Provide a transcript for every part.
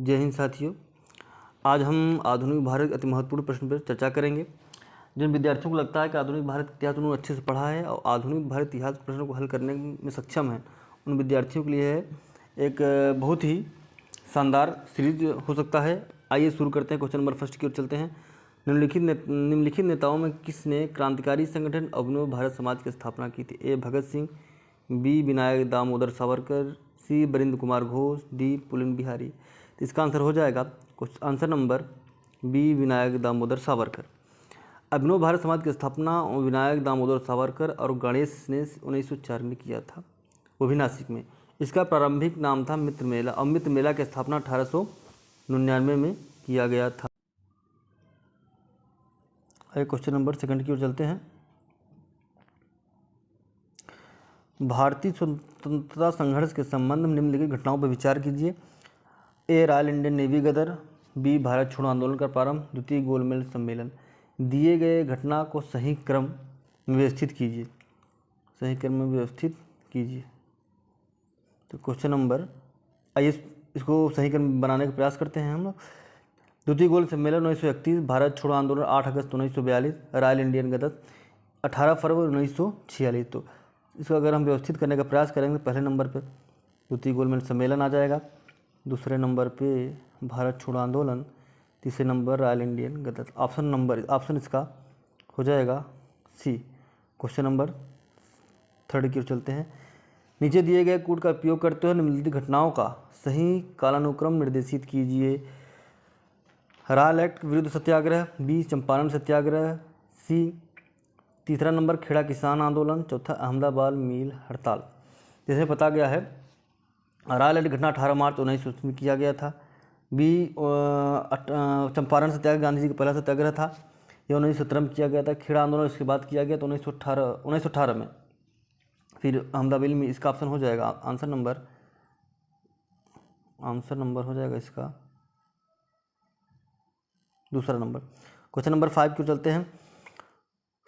जय हिंद साथियों। आज हम आधुनिक भारत के अति महत्वपूर्ण प्रश्न पर चर्चा करेंगे। जिन विद्यार्थियों को लगता है कि आधुनिक भारत इतिहास उन्होंने अच्छे से पढ़ा है और आधुनिक भारत इतिहास प्रश्नों को हल करने में सक्षम है, उन विद्यार्थियों के लिए एक बहुत ही शानदार सीरीज हो सकता है। आइए शुरू करते हैं। क्वेश्चन नंबर फर्स्ट की ओर चलते हैं। निम्नलिखित नेताओं में किसने क्रांतिकारी संगठन अभिनव भारत समाज की स्थापना की थी? A Bhagat Singh, B Vinayak Damodar Savarkar, C Barindra Kumar Ghosh, D Pulin Bihari. तो इसका आंसर हो जाएगा answer number B Vinayak Damodar Savarkar. Abhinav Bharat Samaj की स्थापना विनायक दामोदर सावरकर और गणेश ने 1904 में किया था, वो भी नासिक में। इसका प्रारंभिक नाम था मित्र मेला और मित्र मेला की स्थापना 1899 में किया गया था। क्वेश्चन नंबर सेकंड की ओर चलते हैं। भारतीय स्वतंत्रता संघर्ष के संबंध में निम्नलिखित घटनाओं पर विचार कीजिए। ए रॉयल इंडियन नेवी गदर, बी भारत छोड़ो आंदोलन का प्रारंभ, द्वितीय गोलमेज सम्मेलन। दिए गए घटना को सही क्रम में व्यवस्थित कीजिए। सही क्रम में व्यवस्थित कीजिए। तो क्वेश्चन नंबर, आइए इसको सही क्रम बनाने का प्रयास करते हैं हम लोग। द्वितीय गोल सम्मेलन 1931, भारत छोड़ो आंदोलन 8 अगस्त 1942, रॉयल इंडियन गदर 18 फरवरी 1946। तो इसको अगर हम व्यवस्थित करने का प्रयास करेंगे तो पहले नंबर पर द्वितीय गोलमेज सम्मेलन आ जाएगा, दूसरे नंबर पे भारत छोड़ो आंदोलन, तीसरे नंबर रॉयल इंडियन गदर। ऑप्शन इसका हो जाएगा सी। क्वेश्चन नंबर थर्ड की ओर चलते हैं। नीचे दिए गए कोड का उपयोग करते हुए निम्नलिखित घटनाओं का सही कालानुक्रम निर्देशित कीजिए। राल एक्ट विरुद्ध सत्याग्रह, बी चंपारण सत्याग्रह, सी तीसरा नंबर खेड़ा किसान आंदोलन, चौथा अहमदाबाद मिल हड़ताल। जैसे पता गया है राल एक्ट घटना 18 मार्च 1900 में किया गया था। बी चंपारण सत्याग्रह गांधी जी का पहला सत्याग्रह था, यह 1917 में किया गया था। खेड़ा आंदोलन इसके बाद किया गया तो 1918 में। फिर अहमदाबाद में, इसका ऑप्शन हो जाएगा आंसर नंबर हो जाएगा इसका दूसरा नंबर। क्वेश्चन नंबर 5 की ओर चलते हैं।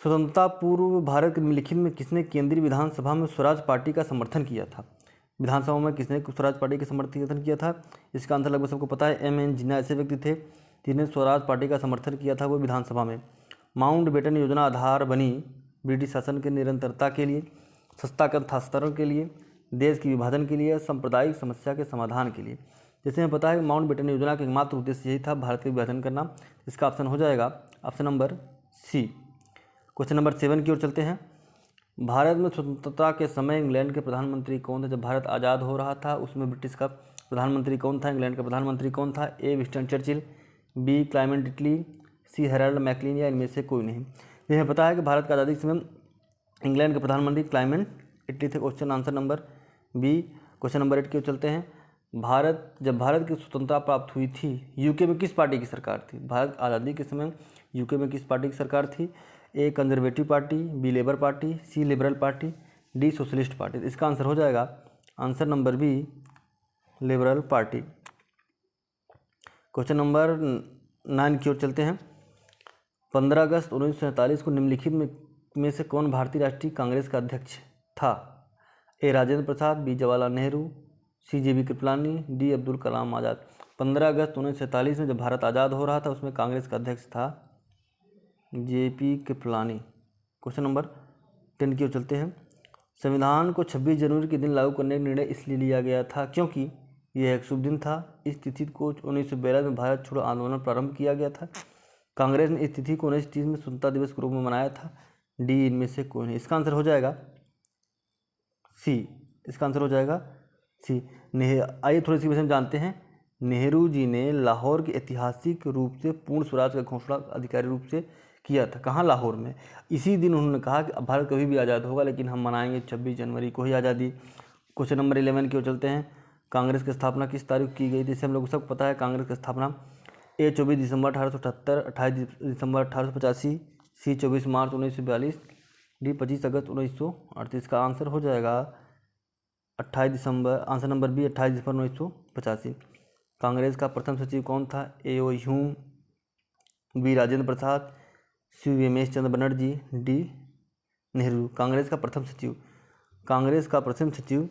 स्वतंत्रता पूर्व भारत के निम्नलिखित में किसने केंद्रीय विधानसभा में स्वराज पार्टी का समर्थन किया था? विधानसभा में किसने स्वराज पार्टी का समर्थन किया था? इसका आंसर लगभग सबको पता है। एम एन जिन्ना ऐसे व्यक्ति थे जिन्हें स्वराज पार्टी का समर्थन किया था, वो विधानसभा में। माउंटबेटन योजना आधार बनी ब्रिटिश शासन के निरंतरता के लिए, सत्ता के हस्तांतरण के लिए, देश के विभाजन के लिए, सांप्रदायिक समस्या के समाधान के लिए। जैसे हमें पता है माउंटबेटन योजना का एकमात्र उद्देश्य यही था, भारत का विभाजन करना। इसका ऑप्शन हो जाएगा option number C. Question number 7 की ओर चलते हैं। भारत में स्वतंत्रता के समय इंग्लैंड के प्रधानमंत्री कौन थे? जब भारत आज़ाद हो रहा था उसमें ब्रिटिश का प्रधानमंत्री कौन था? इंग्लैंड का प्रधानमंत्री कौन था? A Winston Churchill, B Clement Attlee, C Harold Macmillan, या इनमें से कोई नहीं। यह पता है कि भारत का आज़ादी के समय इंग्लैंड के प्रधानमंत्री क्लाइमेट इटली थे। Question answer number B. Question number 8 की ओर चलते हैं। जब भारत की स्वतंत्रता प्राप्त हुई थी, यूके में किस पार्टी की सरकार थी? भारत आज़ादी के समय यूके में किस पार्टी की सरकार थी? A Conservative Party, B Labour Party, C Liberal Party, D Socialist Party. इसका आंसर हो जाएगा answer number B Liberal Party. Question number 9 की ओर चलते हैं। 15 अगस्त 1947 को निम्नलिखित में से कौन भारतीय राष्ट्रीय कांग्रेस का अध्यक्ष था? A Rajendra Prasad, B Jawaharlal Nehru, C J B Kripalani, D Abdul Kalam Azad. 15 अगस्त 1947 में जब भारत आज़ाद हो रहा था उसमें कांग्रेस का अध्यक्ष था जे.पी. कृपलानी। क्वेश्चन नंबर 10 की ओर चलते हैं। संविधान को 26 जनवरी के दिन लागू करने का निर्णय इसलिए लिया गया था क्योंकि यह एक शुभ दिन था। इस तिथि को 1942 में भारत छोड़ो आंदोलन प्रारंभ किया गया था। कांग्रेस ने इस तिथि को 1930 में स्वतंत्रता दिवस के रूप में मनाया था। डी इनमें से कोई नहीं। इसका आंसर हो जाएगा सी। इसका आंसर हो जाएगा सी। आइए थोड़ी सी विषय में जानते हैं। नेहरू जी ने लाहौर के ऐतिहासिक रूप से पूर्ण स्वराज का घोषणा आधिकारिक रूप से किया था। कहाँ? लाहौर में। इसी दिन उन्होंने कहा कि भारत कभी भी आज़ाद होगा लेकिन हम मनाएंगे 26 जनवरी को ही आज़ादी। क्वेश्चन नंबर 11 की ओर चलते हैं। कांग्रेस की स्थापना किस तारीख की गई? जैसे हम लोग सबको पता है कांग्रेस की स्थापना ए 24 दिसंबर 1878, 28 दिसंबर 1885, सी 24 मार्च 1942, डी 25 अगस्त 1938। का आंसर हो जाएगा 28 दिसंबर। आंसर नंबर बी 28 दिसंबर 1985। कांग्रेस का प्रथम सचिव कौन था? ए O Hume, B Rajendra Prasad, सी रमेश चंद्र बनर्जी, डी नेहरू। कांग्रेस का प्रथम सचिव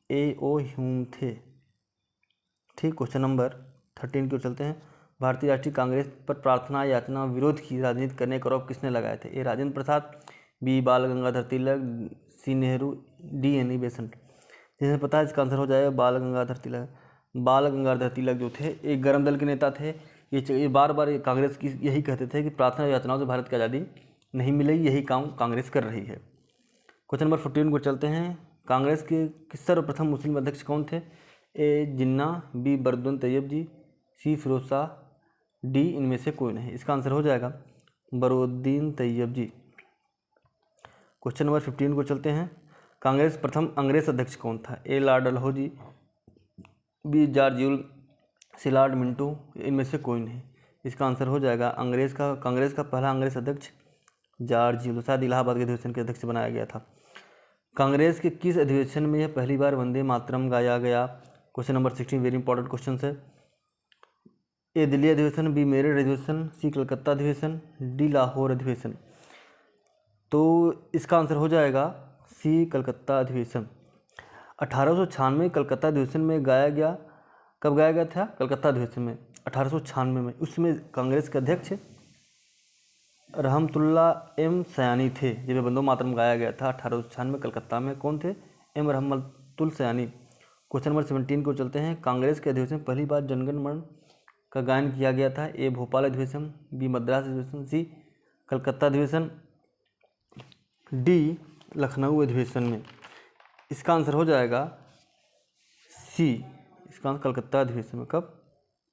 ए ओ ह्यूम थे। ठीक। क्वेश्चन नंबर 13 की ओर चलते हैं। भारतीय राष्ट्रीय कांग्रेस पर प्रार्थना याचना विरोध की राजनीति करने का आरोप किसने लगाए थे? ए राजेंद्र प्रसाद, बी बाल गंगाधर तिलक, सी नेहरू, डी एनी बेसेंट। जिन्हें पता है इसका आंसर हो जाएगा बाल गंगाधर तिलक। बाल गंगाधर तिलक जो थे एक गर्म दल के नेता थे। ये बार बार कांग्रेस की यही कहते थे कि प्रार्थना याचनाओं से भारत की आज़ादी नहीं मिलेगी, यही काम कांग्रेस कर रही है। क्वेश्चन नंबर 14 को चलते हैं। कांग्रेस के सर्वप्रथम मुस्लिम अध्यक्ष कौन थे? ए जिन्ना, बी बरदुन तैयब जी, सी फिरोज शाह, डी इनमें से कोई नहीं। इसका आंसर हो जाएगा बरुद्दीन तैयब जी। क्वेश्चन नंबर 15 को चलते हैं। कांग्रेस प्रथम अंग्रेज अध्यक्ष कौन था? A Lord Dalhousie, B George Sillard Minto, इनमें से कोई नहीं। इसका आंसर हो जाएगा कांग्रेस का पहला अंग्रेज अध्यक्ष जॉर्ज, शायद इलाहाबाद के अधिवेशन के अध्यक्ष बनाया गया था। कांग्रेस के किस अधिवेशन में यह पहली बार वंदे मातरम गाया गया? Question number 16 very important question है। ए दिल्ली अधिवेशन, बी मेरठ अधिवेशन, सी कलकत्ता अधिवेशन, डी लाहौर अधिवेशन। तो इसका आंसर हो जाएगा सी कलकत्ता अधिवेशन। 1896 कलकत्ता अधिवेशन में गाया गया। कब गाया गया था? कलकत्ता अधिवेशन में 1896 में। उसमें कांग्रेस के अध्यक्ष रहमतुल्ला एम सयानी थे, जब वंदे मातरम गाया गया था 1896 कलकत्ता में। कौन थे? एम रहमतुल सयानी। क्वेश्चन नंबर 17 को चलते हैं। कांग्रेस के अधिवेशन में पहली बार जनगण मन का गायन किया गया था। ए भोपाल अधिवेशन, बी मद्रास अधिवेशन, सी कलकत्ता अधिवेशन, डी लखनऊ अधिवेशन में। इसका आंसर हो जाएगा सी, इसका आंसर कलकत्ता अधिवेशन में। कब?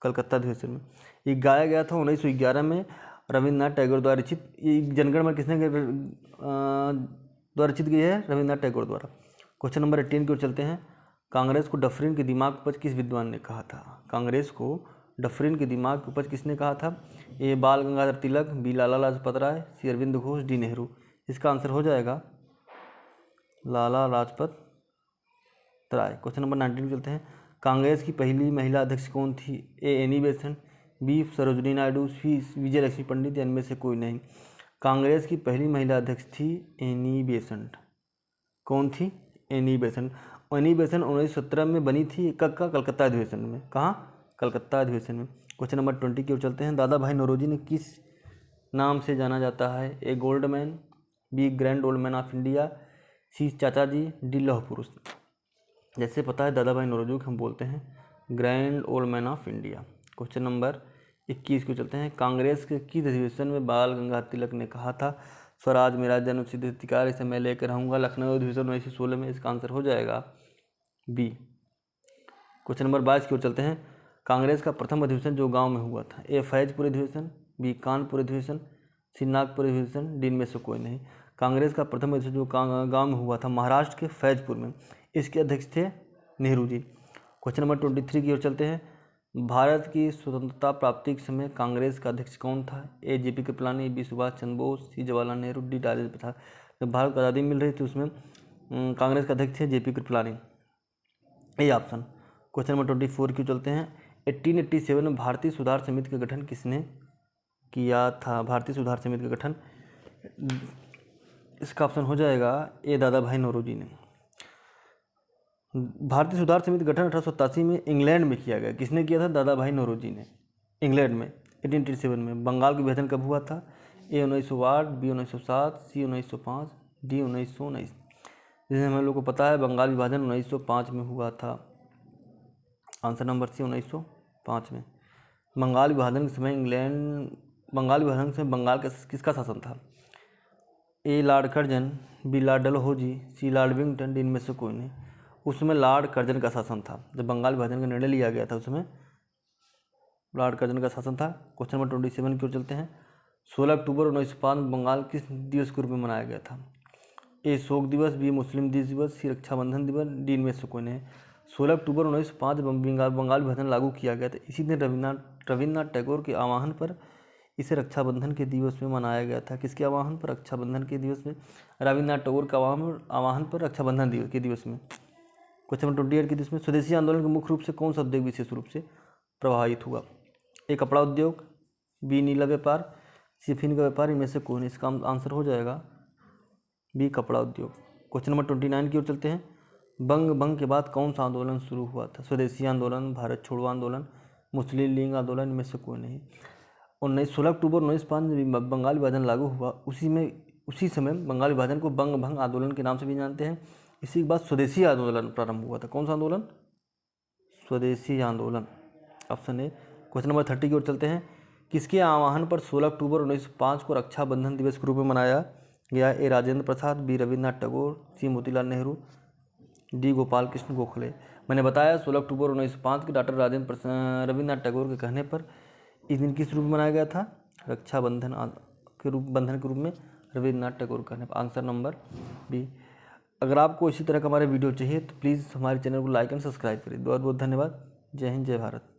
कलकत्ता अधिवेशन में। ये गाया गया था 1911 में रविन्द्रनाथ टैगोर द्वारा रचित। ये जनगण मन किसने द्वारा रचित गई है? रविन्द्रनाथ टैगोर द्वारा। क्वेश्चन नंबर 18 की ओर चलते हैं। कांग्रेस को डफरिन की दिमाग की उपज किस विद्वान ने कहा था? कांग्रेस को डफरिन की दिमाग की उपज किसने कहा था? ए बाल गंगाधर तिलक, बी लाला लाजपत राय, सी अरविंद घोष, डी नेहरू। इसका आंसर हो जाएगा लाला लाजपत राय। क्वेश्चन नंबर 19 चलते हैं। कांग्रेस की पहली महिला अध्यक्ष कौन थी? A Annie Besant, B Sarojini Naidu, C Vijaya Lakshmi Pandit, या इनमें से कोई नहीं। कांग्रेस की पहली महिला अध्यक्ष थी एनी बेसेंट। कौन थी? Annie Besant. एनी बेसेंट 1917 में बनी थी। कलकत्ता अधिवेशन में। कहाँ? कलकत्ता अधिवेशन में। क्वेश्चन नंबर 20 की ओर चलते हैं। दादा भाई नौरोजी ने किस नाम से जाना जाता है? A gold man, B grand old man of India, C Chacha ji, D लौह पुरुष। जैसे पता है दादा भाई नौरोजी को हम बोलते हैं grand old man of India. Question number 21 को चलते हैं। कांग्रेस के किस अधिवेशन में बाल गंगाधर तिलक ने कहा था स्वराज मेरा जन्मसिद्ध अधिकार, इसे मैं लेकर रहूँगा? लखनऊ अधिवेशन 1916 में। इसका आंसर हो जाएगा बी। क्वेश्चन नंबर 22 की ओर चलते हैं। कांग्रेस का प्रथम अधिवेशन जो गांव में हुआ था? ए फैजपुर अधिवेशन, बी कानपुर अधिवेशन, सी नागपुर अधिवेशन, डी इनमें से कोई नहीं। कांग्रेस का प्रथम अधिवेशन जो गांव में हुआ था महाराष्ट्र के फैजपुर में। इसके अध्यक्ष थे नेहरू जी। क्वेश्चन नंबर 23 की ओर चलते हैं। भारत की स्वतंत्रता प्राप्ति के समय कांग्रेस का अध्यक्ष कौन था? ए जेपी कृपलानी, बी सुभाष चंद्र बोस, सी जवाहरलाल नेहरू, डी राजेंद्र प्रसाद। जब भारत को आज़ादी मिल रही थी उसमें कांग्रेस का अध्यक्ष थे JP Kripalani. A option. Question number 24 की चलते हैं। 1887 में भारतीय सुधार समिति का गठन किसने किया था? भारतीय सुधार समिति का गठन, इसका ऑप्शन हो जाएगा ए दादा भाई नौरोजी ने। भारतीय सुधार समिति का गठन 1887 में इंग्लैंड में किया गया। किसने किया था? दादा भाई नौरोजी ने, इंग्लैंड में 1887 में। बंगाल का विभाजन कब हुआ था? ए 1908, बी 1907, सी 1905, डी 1919। जैसे हम लोग को पता है बंगाल विभाजन 1905 में हुआ था। आंसर नंबर सी 1905 में। बंगाल विभाजन के समय बंगाल विभाजन से बंगाल का किसका शासन था? A Lord Curzon, B Lord Dalhousie, C Lord Willingdon, D इनमें से कोई नहीं। उसमें लॉर्ड कर्जन का शासन था। जब बंगाल विभाजन का निर्णय लिया गया था उसमें लॉर्ड कर्जन का शासन था। क्वेश्चन नंबर 27 की ओर चलते हैं। 16 अक्टूबर 1905 में बंगाल किस दिवस के रूप में मनाया गया था? ए शोक दिवस, बी मुस्लिम दिवस, सी रक्षाबंधन दिवस, डी इनमें से कोई नहीं। 16 अक्टूबर 1905 बंगाल विभाजन लागू किया गया था। इसी दिन रविन्द्रनाथ टैगोर के आह्वान पर इसे रक्षाबंधन के दिवस में मनाया गया था। किसके आह्वान पर? रक्षाबंधन के दिवस में। रविन्द्रनाथ टैगोर के आह्वान पर रक्षाबंधन दिवस के दिवस में। क्वेश्चन नंबर 28 के दिवस में स्वदेशी आंदोलन के मुख्य रूप से कौन सा उद्योग विशेष रूप से प्रभावित हुआ? ए कपड़ा उद्योग, बी नीला व्यापार, सी फिन का व्यापार, इनमें से कौन? इसका आंसर हो जाएगा बी कपड़ा उद्योग। क्वेश्चन नंबर 29 की ओर चलते हैं। बंग के बाद कौन सा आंदोलन शुरू हुआ था? स्वदेशी आंदोलन, भारत छोड़ो आंदोलन, मुस्लिम लीग आंदोलन, इनमें से कोई नहीं। 16 अक्टूबर 1905 में बंगाल विभाजन लागू हुआ, उसी समय बंगाल विभाजन को बंग भंग आंदोलन के नाम से भी जानते हैं। इसी के बाद स्वदेशी आंदोलन प्रारंभ हुआ था। कौन सा आंदोलन? स्वदेशी आंदोलन, ऑप्शन ए। क्वेश्चन नंबर 30 की ओर चलते हैं। किसके आह्वान पर 16 अक्टूबर 1905 को रक्षाबंधन दिवस के रूप में मनाया गया? ए राजेंद्र प्रसाद, बी रविन्द्रनाथ टैगोर, सी मोतीलाल नेहरू, डी गोपाल कृष्ण गोखले। मैंने बताया 16 अक्टूबर 1905 के डॉक्टर रविन्द्रनाथ टैगोर के कहने पर इस दिन किस रूप में मनाया गया था? रक्षाबंधन के रूप में रविन्द्रनाथ टैगोर के कहने पर। Answer number B. अगर आपको इसी तरह का हमारे वीडियो चाहिए तो प्लीज़ हमारे चैनल को लाइक एंड सब्सक्राइब करिए। बहुत बहुत धन्यवाद। जय हिंद, जय भारत।